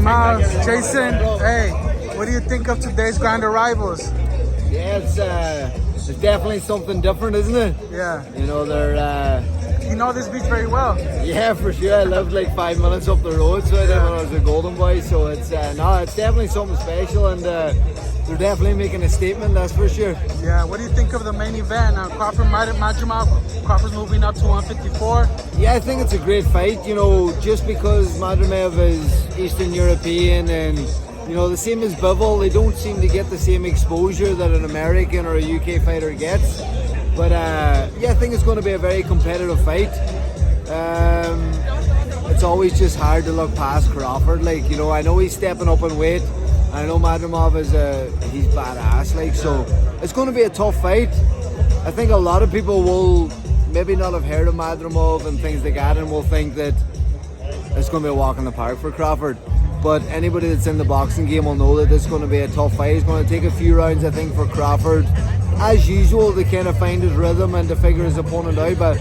Miles, Jason, hey, what do you think of today's Grand Arrivals? Yeah, it's definitely something different, isn't it? Yeah. You know, they're... You know this beach very well. Yeah, for sure. I lived like 5 minutes up the road, so I did when I was a golden boy. So it's it's definitely something special, and they're definitely making a statement, that's for sure. Yeah, what do you think of the main event? Crawford Madrimov, Crawford's moving up to 154. Yeah, I think it's a great fight. You know, just because Madrimov is Eastern European and, you know, the same as Bivol, they don't seem to get the same exposure that an American or a UK fighter gets. But yeah, I think it's going to be a very competitive fight. It's always just hard to look past Crawford. Like, you know, I know he's stepping up in weight. I know Madrimov he's badass. Like, so it's going to be a tough fight. I think a lot of people will maybe not have heard of Madrimov and things like that, and will think that it's going to be a walk in the park for Crawford. But anybody that's in the boxing game will know that this is going to be a tough fight. It's going to take a few rounds, I think, for Crawford, as usual, to kind of find his rhythm and to figure his opponent out. But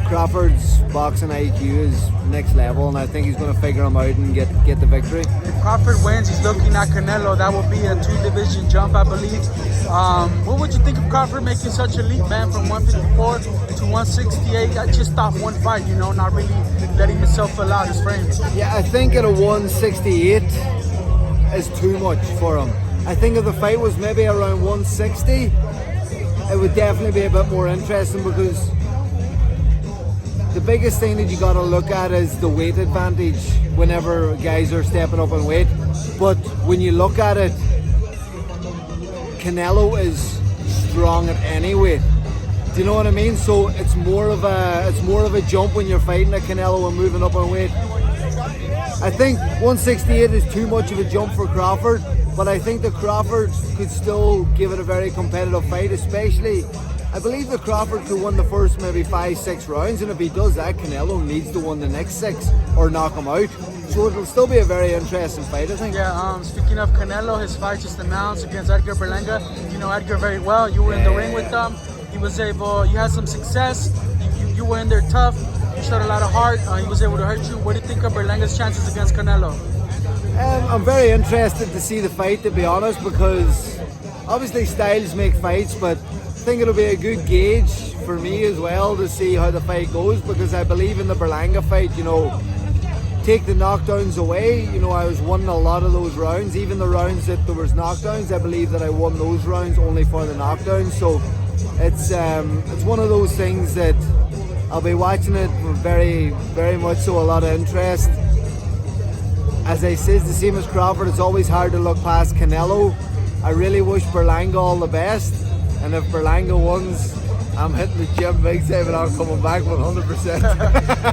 Crawford's boxing IQ is next level, and I think he's going to figure him out and get the victory. If Crawford wins, he's looking at Canelo. That will be a 2-division jump, I believe. What would you think of Crawford making such a leap, man, from 154 to 168? Just off one fight, you know, not really letting himself fill out his frame. Yeah, I think at a 168 is too much for him. I think if the fight was maybe around 160, it would definitely be a bit more interesting, because the biggest thing that you got to look at is the weight advantage whenever guys are stepping up in weight. But when you look at it, Canelo is strong at any weight. Do you know what I mean? So it's more of a jump when you're fighting at Canelo and moving up in weight. I think 168 is too much of a jump for Crawford, but I think that Crawford could still give it a very competitive fight, especially I believe that Crawford could win the first maybe 5-6 rounds, and if he does that, Canelo needs to win the next 6 or knock him out. So it'll still be a very interesting fight, I think. Yeah, speaking of Canelo, his fight just announced against Edgar Berlanga. You know Edgar very well. You were in the ring with him. You had some success. You were in there tough. You showed a lot of heart. He was able to hurt you. What do you think of Berlanga's chances against Canelo? I'm very interested to see the fight, to be honest, because obviously styles make fights, but I think it'll be a good gauge for me as well to see how the fight goes, because I believe in the Berlanga fight, you know, take the knockdowns away. You know, I was winning a lot of those rounds, even the rounds that there was knockdowns. I believe that I won those rounds only for the knockdowns. So it's one of those things that I'll be watching it with very, very much so a lot of interest. As I said, the same as Crawford, it's always hard to look past Canelo. I really wish Berlanga all the best, and if Berlanga wins, I'm hitting the gym big time and I'm coming back 100%.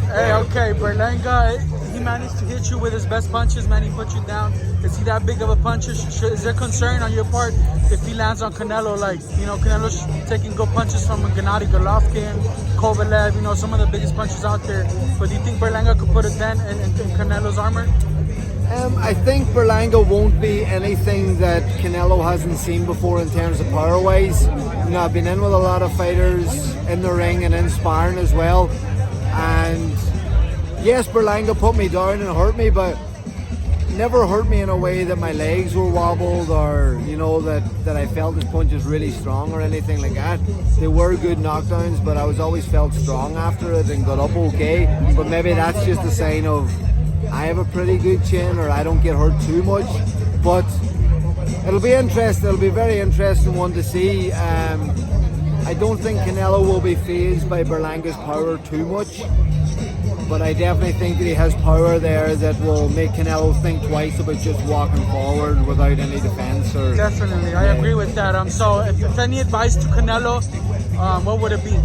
Hey, okay, Berlanga, he managed to hit you with his best punches, man. He put you down. Is he that big of a puncher? Is there concern on your part if he lands on Canelo? Like, you know, Canelo's taking good punches from Gennady Golovkin, Kovalev, you know, some of the biggest punches out there. But do you think Berlanga could put a dent in Canelo's armor? I think Berlanga won't be anything that Canelo hasn't seen before in terms of power-wise. You know, I've been in with a lot of fighters in the ring and in sparring as well. And yes, Berlanga put me down and hurt me, but never hurt me in a way that my legs were wobbled or, you know, that I felt his punches really strong or anything like that. They were good knockdowns, but I was always felt strong after it and got up okay. But maybe that's just a sign of I have a pretty good chin, or I don't get hurt too much. But it'll be interesting. It'll be a very interesting one to see. I don't think Canelo will be fazed by Berlanga's power too much, but I definitely think that he has power there that will make Canelo think twice about just walking forward without any defense. Or definitely, I agree with that. So if any advice to Canelo, what would it be?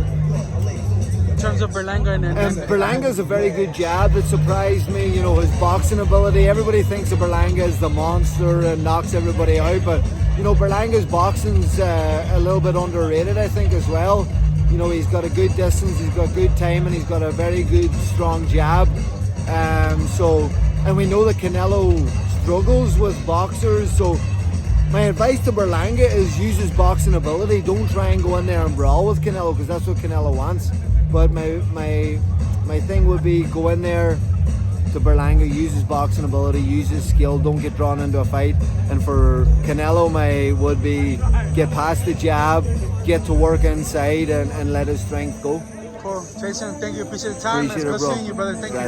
In terms of Berlanga and Berlanga's a very good jab that surprised me. You know, his boxing ability. Everybody thinks of Berlanga as the monster and knocks everybody out, but you know, Berlanga's boxing's a little bit underrated, I think, as well. You know, he's got a good distance, he's got good time, and he's got a very good, strong jab. And we know that Canelo struggles with boxers. So my advice to Berlanga is use his boxing ability. Don't try and go in there and brawl with Canelo, because that's what Canelo wants. But my thing would be go in there, to Berlanga, use his boxing ability, use his skill, don't get drawn into a fight. And for Canelo, my would be get past the jab, get to work inside, and let his strength go. Cool. Jason, thank you. Appreciate the time. Appreciate It's it, good bro. seeing you, brother. Thank you.